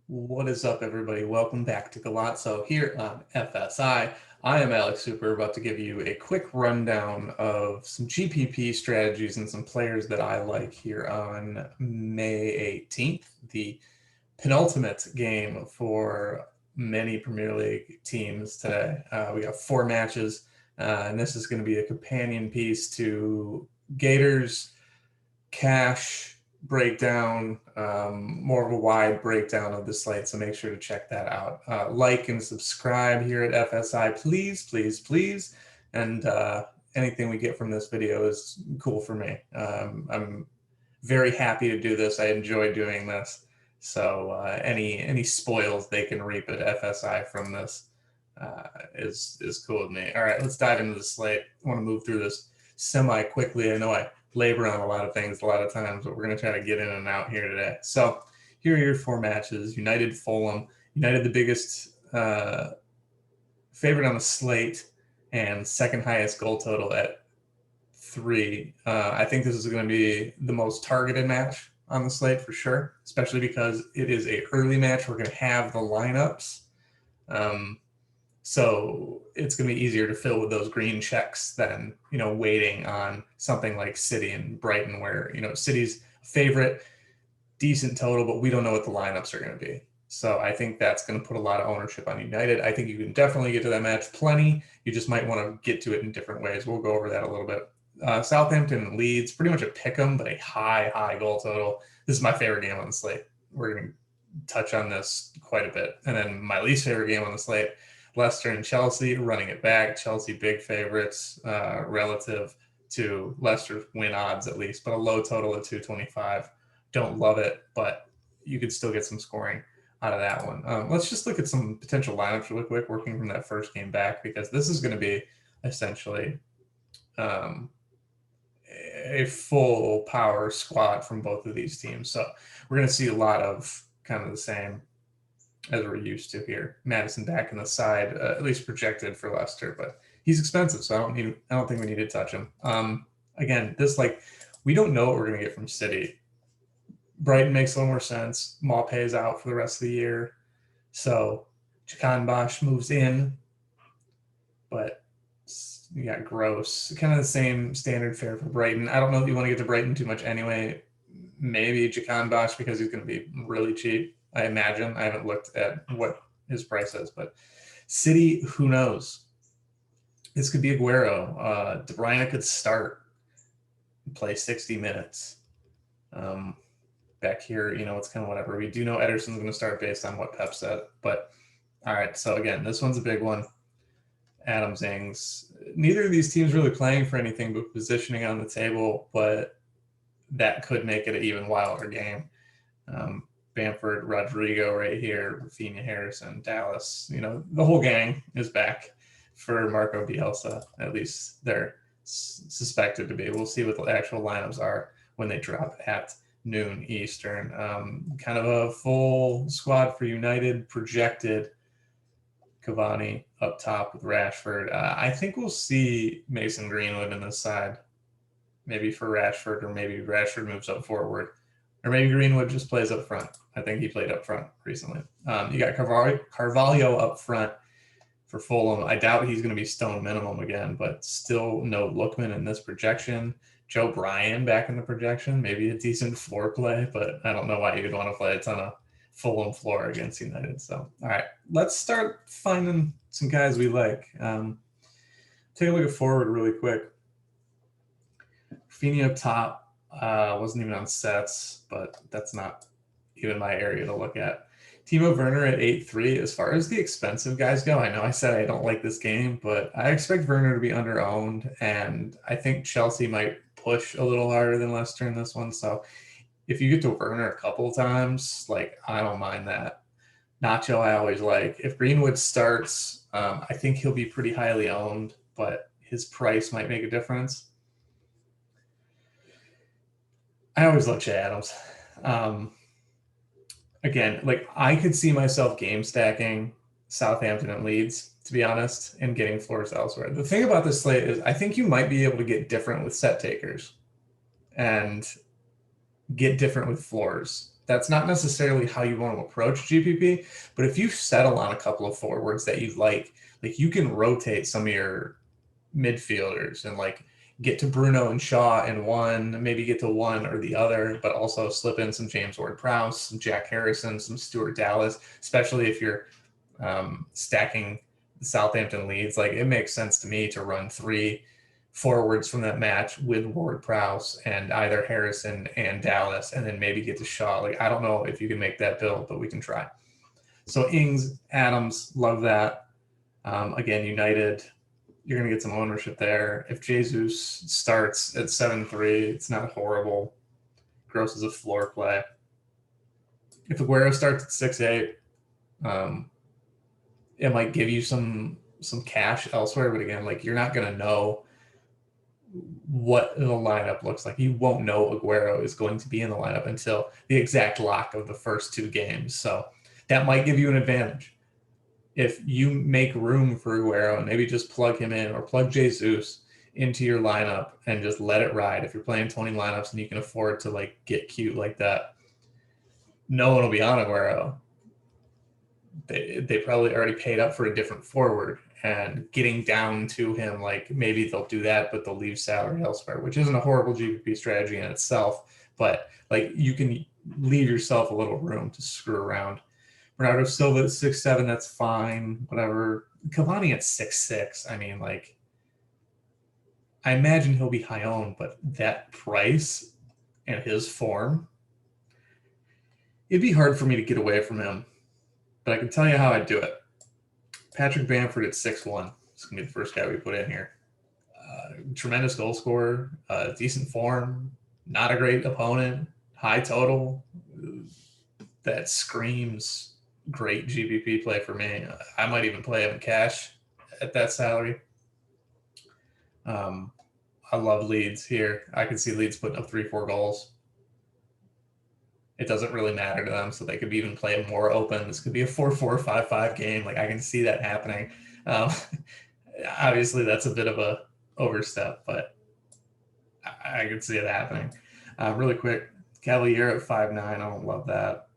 What is up, everybody? Welcome back to GOALAZO here on FSI. I am Alex Super, about to give you a quick rundown of some GPP strategies and some players that I like here on May 18th, the penultimate game for many Premier League teams today. We got 4 matches, and this is going to be a companion piece to Gators Cash breakdown, more of a wide breakdown of the slate, so make sure to check that out. Like and subscribe here at FSI, please, please, please. And anything we get from this video is cool for me. I'm very happy to do this. I enjoy doing this. So any spoils they can reap at FSI from this is cool with me. All right, let's dive into the slate. I want to move through this semi quickly. I know I labor on a lot of things a lot of times, but we're going to try to get in and out here today. So here are your 4 matches. United, Fulham. United, the biggest favorite on the slate and second highest goal total at 3. I think this is going to be the most targeted match on the slate for sure, especially because it is a early match. We're going to have the lineups. So it's going to be easier to fill with those green checks than, waiting on something like City and Brighton where, City's favorite, decent total, but we don't know what the lineups are going to be. So I think that's going to put a lot of ownership on United. I think you can definitely get to that match plenty. You just might want to get to it in different ways. We'll go over that a little bit. Southampton and Leeds, pretty much a pick 'em, but a high goal total. This is my favorite game on the slate. We're going to touch on this quite a bit. And then my least favorite game on the slate, Leicester and Chelsea, running it back. Chelsea big favorites relative to Leicester's win odds at least, but a low total of 225. Don't love it, but you could still get some scoring out of that one. Let's just look at some potential lineups really quick, working from that first game back, because this is going to be essentially a full power squad from both of these teams. So we're going to see a lot of kind of the same as we're used to here. Madison back in the side, at least projected for Leicester, but he's expensive, so I don't think we need to touch him. Again, we don't know what we're going to get from City. Brighton makes a little more sense. Maupay's out for the rest of the year, so Chakan Bosch moves in, but you got Gross, kind of the same standard fare for Brighton. I don't know if you want to get to Brighton too much anyway. Maybe Chakan Bosch because he's going to be really cheap, I imagine. I haven't looked at what his price is, but City, who knows? This could be Aguero. De Bruyne could start, play 60 minutes. Back here, it's kind of whatever. We do know Ederson's going to start based on what Pep said. But, all right, so again, this one's a big one. Adams, Ings. Neither of these teams really playing for anything but positioning on the table, but that could make it an even wilder game. Bamford, Rodrigo right here, Rafinha, Harrison, Dallas. The whole gang is back for Marco Bielsa. At least they're suspected to be. We'll see what the actual lineups are when they drop at noon Eastern. Kind of a full squad for United, projected. Cavani up top with Rashford. I think we'll see Mason Greenwood in this side, maybe for Rashford, or maybe Rashford moves up forward. Or maybe Greenwood just plays up front. I think he played up front recently. You got Carvalho up front for Fulham. I doubt he's going to be stone minimum again, but still no Lookman in this projection. Joe Bryan back in the projection. Maybe a decent floor play, but I don't know why you'd want to play a ton of Fulham floor against United. So, all right, let's start finding some guys we like. Take a look at forward really quick. Rafinha up top. Wasn't even on sets, but that's not even my area to look at. Timo Werner at 8.3. As far as the expensive guys go, I know I said I don't like this game, but I expect Werner to be under-owned, and I think Chelsea might push a little harder than Leicester in this one. So if you get to Werner a couple of times, I don't mind that. Nacho I always like. If Greenwood starts, I think he'll be pretty highly owned, but his price might make a difference. I always love Che Adams. Again, I could see myself game stacking Southampton and Leeds, to be honest, and getting floors elsewhere. The thing about this slate is I think you might be able to get different with set takers and get different with floors. That's not necessarily how you want to approach GPP, but if you settle on a couple of forwards that you like you can rotate some of your midfielders and like get to Bruno and Shaw in one, maybe get to one or the other, but also slip in some James Ward-Prowse, some Jack Harrison, some Stuart Dallas, especially if you're stacking the Southampton Leeds. Like it makes sense to me to run 3 forwards from that match with Ward-Prowse and either Harrison and Dallas, and then maybe get to Shaw. Like I don't know if you can make that build, but we can try. So Ings, Adams, love that. Again, United, you're going to get some ownership there. If Jesus starts at 7-3, it's not horrible. Gross is a floor play. If Aguero starts at 6-8, it might give you some cash elsewhere, but again, like you're not going to know what the lineup looks like. You won't know Aguero is going to be in the lineup until the exact lock of the first 2 games. So that might give you an advantage. If you make room for Aguero and maybe just plug him in or plug Jesus into your lineup and just let it ride. If you're playing 20 lineups and you can afford to like get cute like that, no one will be on Aguero. They probably already paid up for a different forward, and getting down to him, like maybe they'll do that, but they'll leave salary elsewhere, which isn't a horrible GPP strategy in itself, but like you can leave yourself a little room to screw around. Bernardo Silva at 6'7", that's fine, whatever. Cavani at 6'6", I mean, like, I imagine he'll be high owned, but that price and his form, it'd be hard for me to get away from him. But I can tell you how I'd do it. Patrick Bamford at 6'1". It's going to be the first guy we put in here. Tremendous goal scorer, decent form, not a great opponent, high total. That screams great GPP play for me. I might even play him in cash at that salary. I love Leeds here. I can see Leeds putting up 3-4 goals. It doesn't really matter to them, so they could even play it more open. This could be a 4-4, 5-5 game. Like I can see that happening. Obviously, that's a bit of a overstep, but I can see it happening. Really quick, Cavalier at 5'9". I don't love that.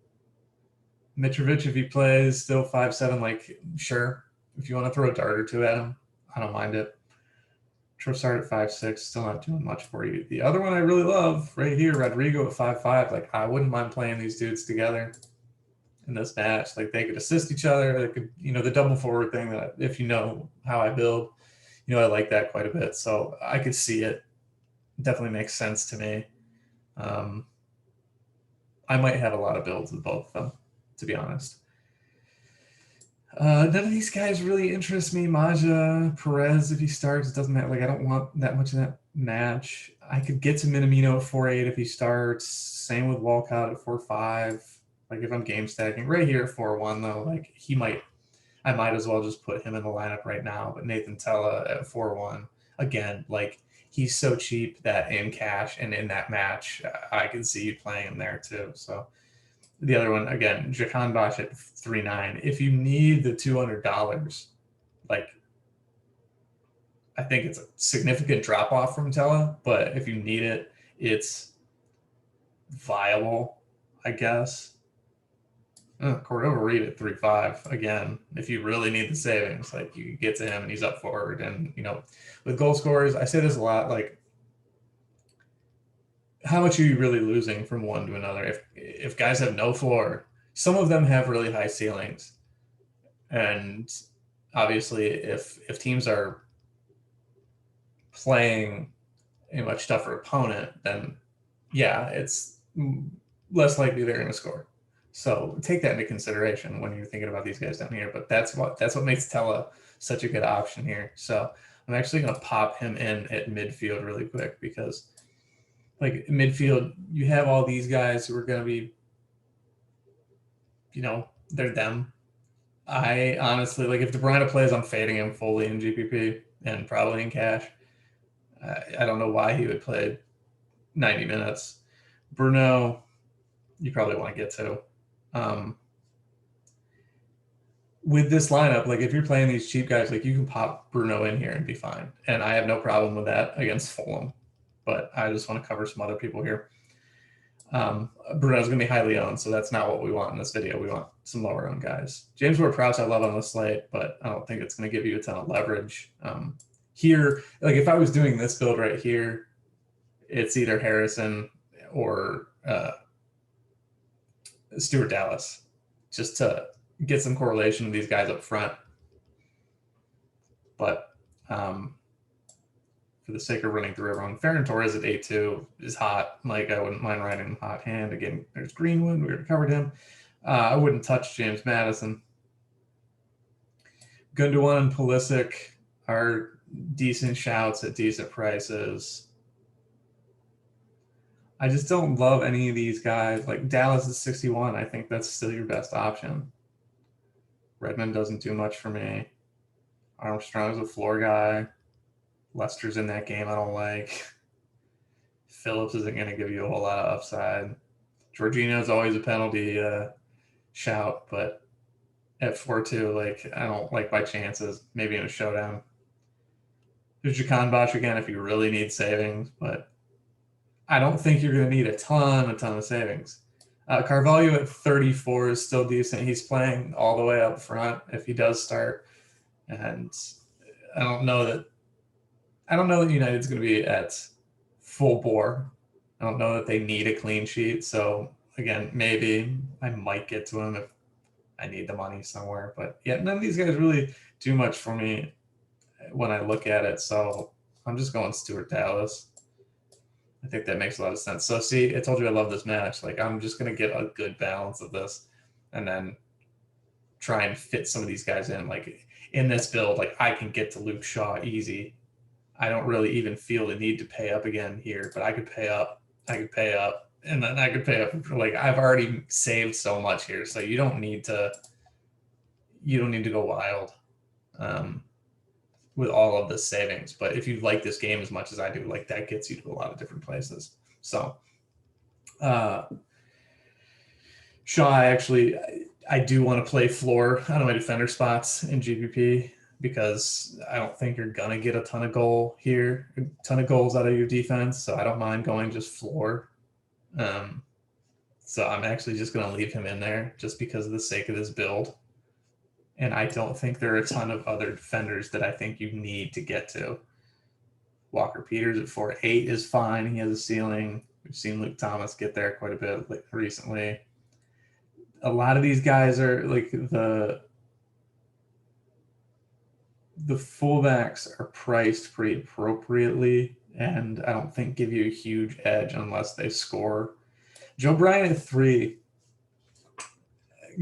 Mitrovic, if he plays, still 5'7", like, sure. If you want to throw a dart or two at him, I don't mind it. Trossard at 5'6", still not doing much for you. The other one I really love right here, Rodrigo at 5'5". Like, I wouldn't mind playing these dudes together in this match. Like, they could assist each other. They could, the double forward thing that if you know how I build, I like that quite a bit. So I could see it. Definitely makes sense to me. I might have a lot of builds with both of them, to be honest. None of these guys really interest me. Maja, Perez, if he starts, it doesn't matter. Like, I don't want that much of that match. I could get to Minamino at 4'8" if he starts. Same with Walcott at 4'5". Like, if I'm game stacking. Right here at 4'1", though, like, I might as well just put him in the lineup right now. But Nathan Tella at 4'1", again, like, he's so cheap that in cash and in that match, I can see you playing him there too. So the other one, again, Jakan Bosch at 3'9". If you need the $200, like, I think it's a significant drop off from Tella, but if you need it, it's viable, I guess. Cordova-Reed at 3'5". Again, if you really need the savings, like, you get to him and he's up forward. And, with goal scorers, I say this a lot, like, how much are you really losing from one to another? If guys have no floor, some of them have really high ceilings. And obviously, if teams are playing a much tougher opponent, then, yeah, it's less likely they're going to score. So take that into consideration when you're thinking about these guys down here. But that's what makes Tella such a good option here. So I'm actually going to pop him in at midfield really quick because, like, midfield, you have all these guys who are going to be, they're them. I honestly, like, if De Bruyne plays, I'm fading him fully in GPP and probably in cash. I don't know why he would play 90 minutes. Bruno, you probably want to get to. With this lineup, like, if you're playing these cheap guys, like, you can pop Bruno in here and be fine. And I have no problem with that against Fulham. But I just want to cover some other people here. Bruno's going to be highly owned, so that's not what we want in this video. We want some lower owned guys. James Ward-Prowse I love on the slate, but I don't think it's going to give you a ton of leverage. Here, like if I was doing this build right here, it's either Harrison or Stuart Dallas, just to get some correlation with these guys up front. But for the sake of running through everyone, Ferran Torres at 8-2 is hot. Like I wouldn't mind riding hot hand. Again, there's Greenwood. We already covered him. I wouldn't touch James Madison. Gundogan and Pulisic are decent shouts at decent prices. I just don't love any of these guys. Like Dallas is 61. I think that's still your best option. Redmond doesn't do much for me. Armstrong's a floor guy. Leicester's in that game I don't like. Phillips isn't going to give you a whole lot of upside. Jorginho's always a penalty shout, but at 4-2, like I don't like my chances. Maybe in a showdown. There's Jakan again if you really need savings, but I don't think you're going to need a ton of savings. Carvalho at 34 is still decent. He's playing all the way up front if he does start, and I don't know that United's going to be at full bore. I don't know that they need a clean sheet. So again, maybe I might get to him if I need the money somewhere. But yeah, none of these guys really do much for me when I look at it. So I'm just going Stuart Dallas. I think that makes a lot of sense. So see, I told you I love this match. Like I'm just going to get a good balance of this and then try and fit some of these guys in. Like in this build, like I can get to Luke Shaw easy. I don't really even feel the need to pay up again here, but I could pay up, and then I could pay up. Like I've already saved so much here, so you don't need to go wild with all of the savings. But if you like this game as much as I do, like that gets you to a lot of different places. So Shaw, I do want to play floor on my defender spots in GPP, because I don't think you're going to get a ton of goals out of your defense. So I don't mind going just floor. So I'm actually just going to leave him in there just because of the sake of this build. And I don't think there are a ton of other defenders that I think you need to get to. Walker Peters at 4-8 is fine. He has a ceiling. We've seen Luke Thomas get there quite a bit recently. A lot of these guys are like the fullbacks are priced pretty appropriately, and I don't think give you a huge edge unless they score. Joe Bryant at 3,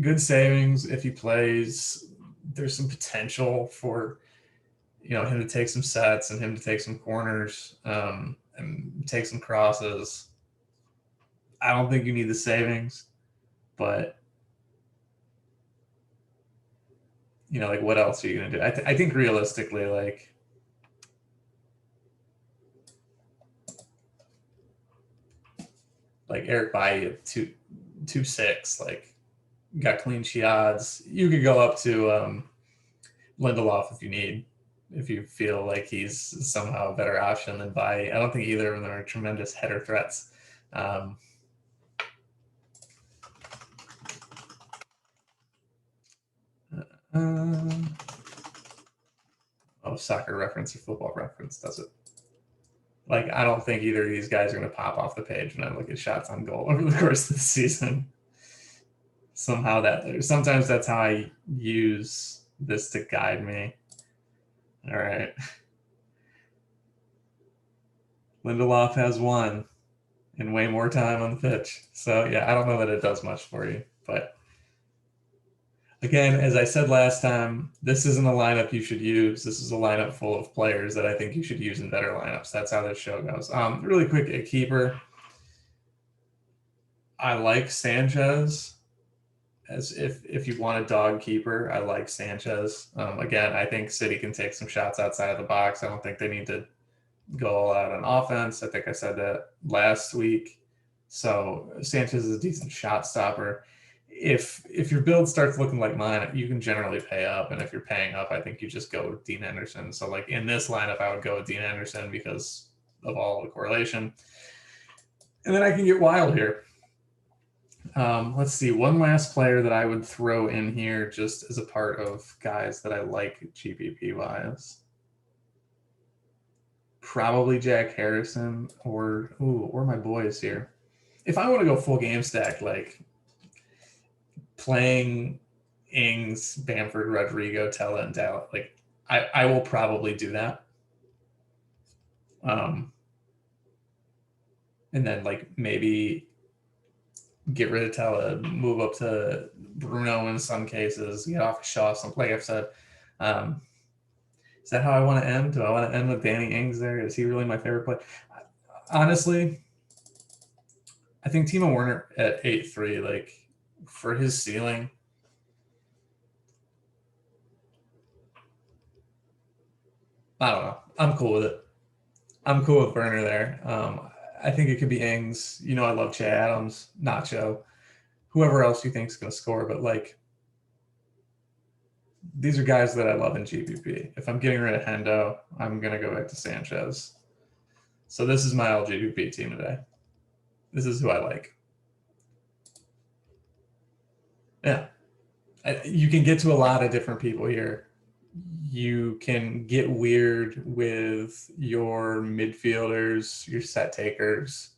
good savings if he plays. There's some potential for him to take some sets and him to take some corners and take some crosses. I don't think you need the savings, but like what else are you going to do? I think realistically, like Eric Bailly at 2.6, like got clean sheet odds. You could go up to Lindelof if you feel like he's somehow a better option than Bailly. I don't think either of them are tremendous header threats. Soccer reference or football reference does it. Like, I don't think either of these guys are going to pop off the page when I look at shots on goal over the course of the season. Sometimes that's how I use this to guide me. All right. Lindelof has 1 and way more time on the pitch. So, yeah, I don't know that it does much for you. But, again, as I said last time, this isn't a lineup you should use. This is a lineup full of players that I think you should use in better lineups. That's how this show goes. Really quick, at keeper, I like Sanchez. As if you want a dog keeper, I like Sanchez. Again, I think City can take some shots outside of the box. I don't think they need to go all out on offense. I think I said that last week. So Sanchez is a decent shot stopper. If your build starts looking like mine, you can generally pay up. And if you're paying up, I think you just go with Dean Henderson. So like in this lineup, I would go with Dean Henderson because of all the correlation. And then I can get wild here. Let's see. One last player that I would throw in here just as a part of guys that I like GPP wise. Probably Jack Harrison or my boys here. If I want to go full game stack, like playing Ings, Bamford, Rodrigo, Tella, and Dallas, like I will probably do that. And then like maybe get rid of Tella, move up to Bruno in some cases, get off of Shaw. Like I've said, is that how I want to end? Do I want to end with Danny Ings there? Is he really my favorite player? Honestly, I think Timo Werner at 8-3, like for his ceiling, I don't know. I'm cool with it. I'm cool with Werner there. I think it could be Ings. You know, I love Che Adams, Nacho, whoever else you think is going to score. But like, these are guys that I love in GPP. If I'm getting rid of Hendo, I'm going to go back to Sanchez. So this is my LGPP team today. This is who I like. Yeah. You can get to a lot of different people here. You can get weird with your midfielders, your set takers.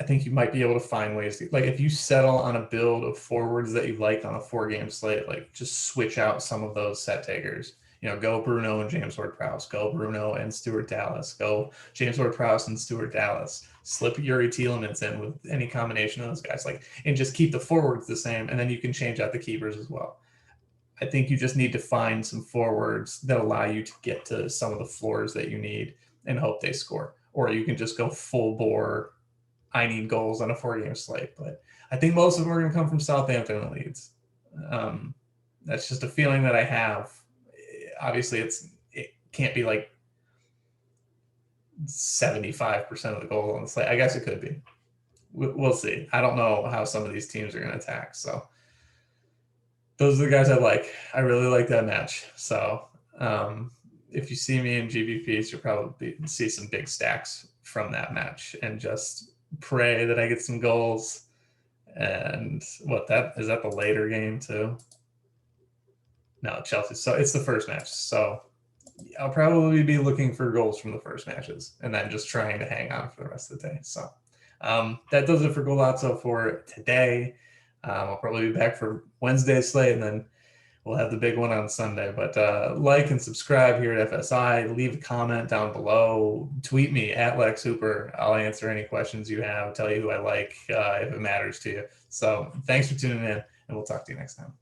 I think you might be able to find ways to, like, if you settle on a build of forwards that you like on a 4-game slate, like just switch out some of those set takers. You know, go Bruno and James Ward-Prowse, go Bruno and Stuart Dallas, go James Ward-Prowse and Stuart Dallas, slip Yuri Tielemans in with any combination of those guys, like, and just keep the forwards the same, and then you can change out the keepers as well. I think you just need to find some forwards that allow you to get to some of the floors that you need and hope they score. Or you can just go full bore, I need goals on a 4-game slate. But I think most of them are going to come from Southampton and Leeds. That's just a feeling that I have. Obviously, it can't be like 75% of the goal on the slate. I guess it could be. We'll see. I don't know how some of these teams are going to attack. So those are the guys I like. I really like that match. So if you see me in GPPs, you'll probably see some big stacks from that match, and just pray that I get some goals. And that the later game too? No, Chelsea. So it's the first match. So I'll probably be looking for goals from the first matches and then just trying to hang on for the rest of the day. So that does it for GOALAZO for today. I'll probably be back for Wednesday's slate, and then we'll have the big one on Sunday. But like and subscribe here at FSI. Leave a comment down below. Tweet me at Lex Hooper. I'll answer any questions you have, tell you who I like if it matters to you. So thanks for tuning in, and we'll talk to you next time.